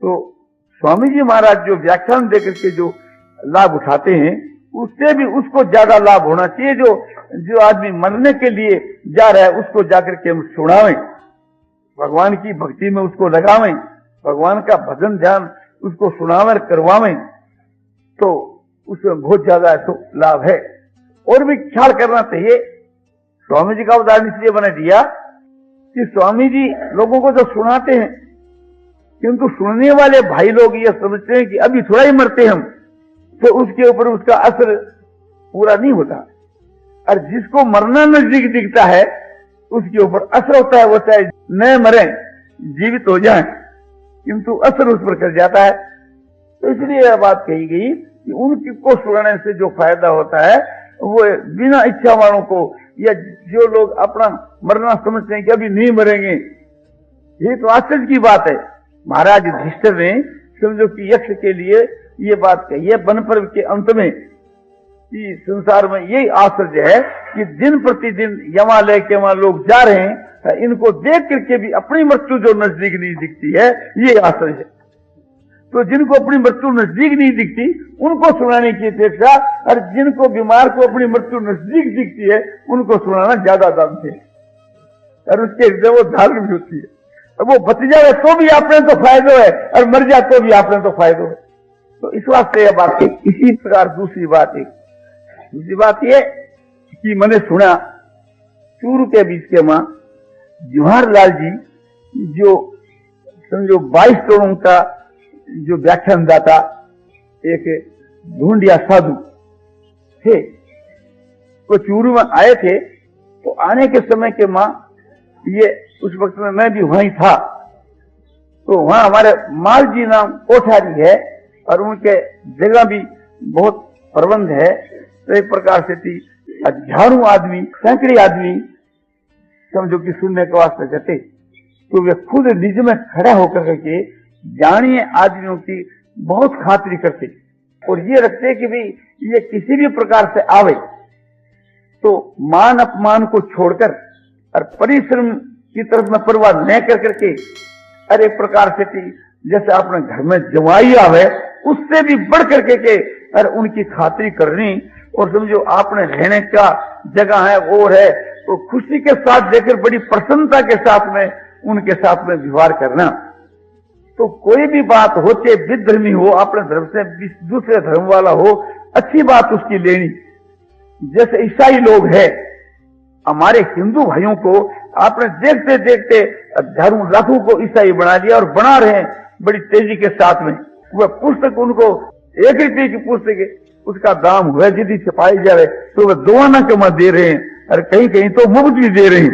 तो स्वामी जी महाराज जो व्याख्यान देकर के जो लाभ उठाते हैं, उससे भी उसको ज्यादा लाभ होना चाहिए। जो आदमी मरने के लिए जा रहा है उसको जाकर के हम सुनावें, भगवान की भक्ति में उसको लगावें, भगवान का भजन ध्यान उसको सुनावें, करवावें, तो उसमें बहुत ज्यादा तो लाभ है। और भी ख्याल करना चाहिए। स्वामी जी का उदाहरण इसलिए बना दिया कि स्वामी जी लोगों को तो सुनाते हैं, किंतु सुनने वाले भाई लोग ये समझते हैं कि अभी थोड़ा ही मरते हम, तो उसके ऊपर उसका असर पूरा नहीं होता। और जिसको मरना नजदीक दिखता है उसके ऊपर असर होता है, वो चाहे न मरे जीवित हो जाए, किंतु असर उस पर कर जाता है। तो इसलिए यह बात कही गई कि उनको सुनाने से जो फायदा होता है वो बिना इच्छा वालों को, या जो लोग अपना मरना समझते हैं कि अभी नहीं मरेंगे, ये तो आश्चर्य की बात है। महाराज युधिष्ठिर ने समझो कि यक्ष के लिए ये बात कही है वन पर्व के अंत में कि संसार में यही आश्चर्य है कि दिन प्रतिदिन यमालय के वहां लोग जा रहे हैं, इनको देख करके भी अपनी मृत्यु जो नजदीक नहीं दिखती है, ये आश्चर्य है। तो जिनको अपनी मृत्यु नजदीक नहीं दिखती उनको सुनाने की अपेक्षा, और जिनको बीमार को अपनी मृत्यु नजदीक दिखती है उनको सुनाना ज्यादा दाम है, और उसके हृदय वो धारण भी होती है। और वो बच जाए तो भी आपने तो फायदो है, और मर जाए तो भी आपने तो फायदो है। तो इस वास्ते यह बात है। इसी प्रकार दूसरी बात यह कि मैंने सुना चूरू के बीच के मां जवाहरलाल जी, जो समझो 22 करोड़ का जो व्याख्यानदाता एक ढूंढिया साधु थे, वो चूरू में आए थे। तो आने के समय के मां, ये उस वक्त में मैं भी वहीं था, तो वहां हमारे माल जी नाम कोठारी है, और उनके जगह भी बहुत प्रबंध है। तो एक प्रकार से थी हजारों आदमी, सैकड़े आदमी समझो कि सुनने के वास्ते जाते, तो वे खुद निज में खड़ा होकर के जानिए आदमियों की बहुत खातिरी करते, और ये रखते कि भाई ये किसी भी प्रकार से आवे तो मान अपमान को छोड़कर और परिश्रम की तरफ में परवाह न कर करके, अरे एक प्रकार से थी जैसे अपने घर में जवाई आवे उससे भी बढ़ करके के और उनकी खातिरी करनी, और समझो आपने रहने का जगह है और है, तो खुशी के साथ देकर बड़ी प्रसन्नता के साथ में उनके साथ में व्यवहार करना। तो कोई भी बात हो, चाहे विधर्मी हो, अपने धर्म से दूसरे धर्म वाला हो, अच्छी बात उसकी लेनी। जैसे ईसाई लोग हैं, हमारे हिंदू भाइयों को आपने देखते देखते हजारों लाखों को ईसाई बना दिया, और बना रहे हैं बड़ी तेजी के साथ में। वह पुस्तक उनको 1 रुपये की पुस्तक है, उसका दाम हुआ यदि छपाई जाए तो वह 2 आना कमा दे रहे हैं, और कहीं कहीं तो मुफ्त भी दे रहे हैं।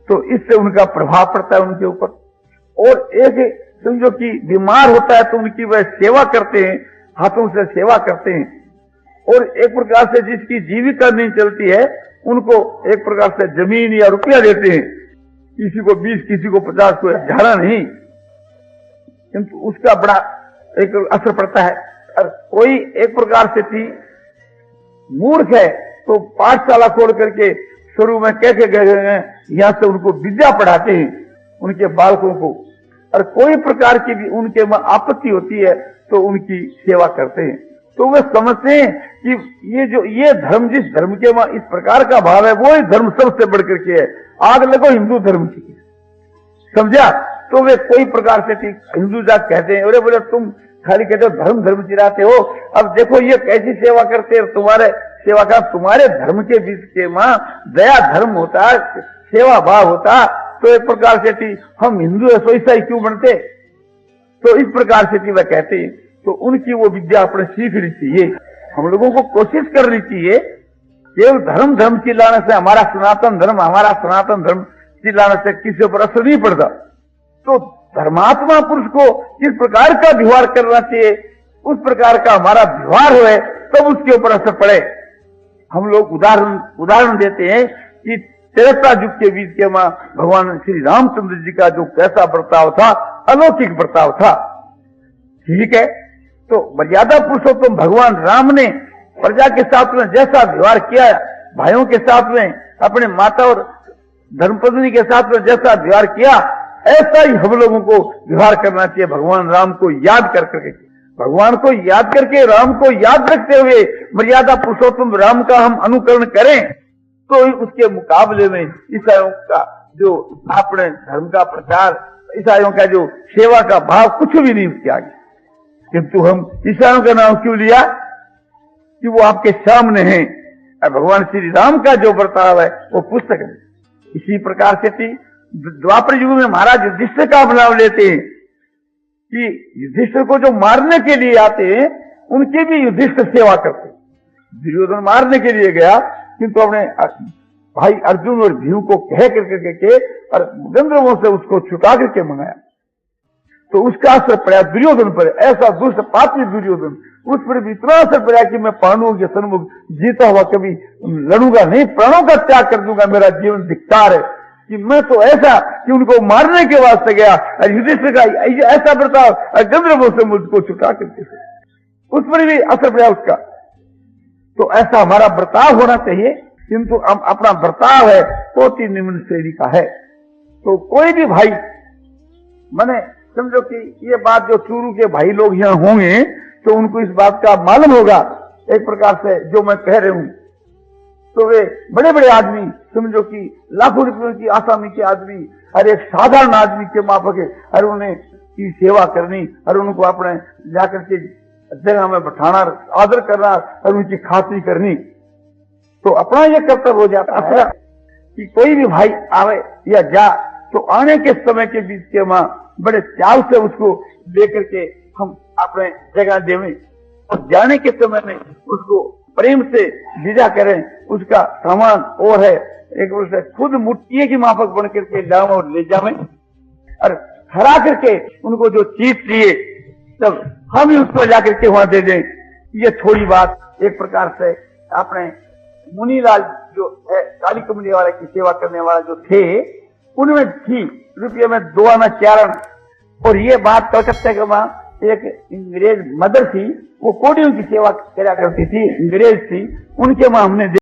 तो इससे उनका प्रभाव पड़ता है उनके ऊपर। और एक समझो कि बीमार होता है तो उनकी वह सेवा करते हैं, हाथों से सेवा करते हैं। और एक प्रकार से जिसकी जीविका नहीं चलती है उनको एक प्रकार से जमीन या रुपया देते हैं, किसी को 20, किसी को 50, कोई 1000 नहीं, किंतु उसका बड़ा एक असर पड़ता है। और कोई एक प्रकार से थी मूर्ख है तो पाठशाला खोल करके शुरू में कैसे गए यहां से उनको विद्या पढ़ाते हैं उनके बालकों को, और कोई प्रकार की भी उनके में आपत्ति होती है तो उनकी सेवा करते हैं। तो वे समझते हैं कि ये धर्म, जिस धर्म के में इस प्रकार का भाव है, वो ही धर्म सबसे बढ़कर के है। आग लगो हिंदू धर्म की, समझा? तो वे कोई प्रकार से ठीक हिंदू जात कहते हैं, अरे बोले तुम खाली कहते हो धर्म चिराते हो, अब देखो ये कैसी सेवा करते हैं, तुम्हारे सेवा का तुम्हारे धर्म के बीच के मां दया धर्म होता है, सेवा भाव होता, तो एक प्रकार से थी हम हिंदू है सो ईसाई क्यों बनते? तो इस प्रकार से थी वह कहते हैं। तो उनकी वो विद्या अपने सीखनी चाहिए, हम लोगों को कोशिश करनी चाहिए। केवल धर्म चिल्लाने से हमारा सनातन धर्म चिल्लाने से किसी पर असर नहीं पड़ता। तो धर्मात्मा पुरुष को किस प्रकार का व्यवहार करना चाहिए, उस प्रकार का हमारा व्यवहार हो तब उसके ऊपर असर पड़े। हम लोग उदाहरण देते हैं कि त्रेता युग के बीच के मां भगवान श्री रामचंद्र जी का जो कैसा बर्ताव था, अलौकिक बर्ताव था, ठीक है। तो मर्यादा पुरुषोत्तम भगवान राम ने प्रजा के साथ में जैसा व्यवहार किया, भाइयों के साथ में, अपने माता और धर्मपत्नी के साथ में जैसा व्यवहार किया, ऐसा ही हम लोगों को व्यवहार करना चाहिए, भगवान राम को याद कर करके, भगवान को याद करके, राम को याद रखते हुए मर्यादा पुरुषोत्तम राम का हम अनुकरण करें, तो उसके मुकाबले में ईसाइयों का जो अपने धर्म का प्रचार, ईसाइयों का जो सेवा का भाव कुछ भी नहीं उसके आगे। किंतु हम ईसाइयों का नाम क्यों लिया कि वो आपके सामने हैं, और भगवान श्री राम का जो बर्ताव है वो पुस्तक है। इसी प्रकार से थी द्वापर युग में महाराज युधिष्ठिर का नाम लेते हैं कि युधिष्ठिर को जो मारने के लिए आते हैं उनकी भी युधिष्ठिर सेवा करते। दुर्योधन मारने के लिए गया, किंतु अपने भाई अर्जुन और भीम को कह करके और गंधर्वों से उसको छुटा करके मंगाया, तो उसका असर पड़ा दुर्योधन पर। ऐसा दुष्ट पापी दुर्योधन, उस पर भी इतना असर पड़ा कि मैं पांडवों के सन्मुख जीता हुआ कभी लड़ूंगा नहीं, प्राणों का त्याग कर दूंगा, मेरा जीवन धिक्कार है। कि मैं तो ऐसा कि उनको मारने के वास्ते गया, और युधिष्ठिर का ऐसा बर्ताव, गंधर्वों से मुझको छुटा करके, उस पर भी असर पड़ा उसका। तो ऐसा हमारा बर्ताव होना चाहिए, किंतु अपना बर्ताव है बहुत ही निम्न श्रेणी का है। तो कोई भी भाई, मैंने समझो कि ये बात जो चूरू के भाई लोग यहाँ होंगे तो उनको इस बात का मालूम होगा एक प्रकार से जो मैं कह रहा हूं। तो वे बड़े बड़े आदमी, समझो कि लाखों रुपयों की आसामी के आदमी, और एक साधारण आदमी के माफक है, और उन्हें की सेवा करनी, और उनको अपने जाकर के जगह में बैठाना, आदर करना, और उनकी खातिरी करनी, तो अपना यह कर्तव्य हो जाता है कि कोई भी भाई आवे या जा, तो आने के समय के बीच के मां बड़े चाव से उसको लेकर के हम अपने जगह देवें, और जाने के समय में उसको प्रेम से विदा करें। उसका सामान और है, एक वर्ष खुद मुट्ठी की माफक बन करके लाओ और ले जावें, और हरा करके उनको जो चीज चाहिए तब हम ही उसको जाकर के वहां दे दें। ये थोड़ी बात एक प्रकार से अपने मुनीलाल जो है काली कमली वाले की सेवा करने वाला जो थे उनमें थी, रुपये में 2 आना 4 आना। और ये बात कलकत्ते के वहां एक अंग्रेज मदर थी, वो कोडियों की सेवा करा करती थी, अंग्रेज थी, उनके वहां हमने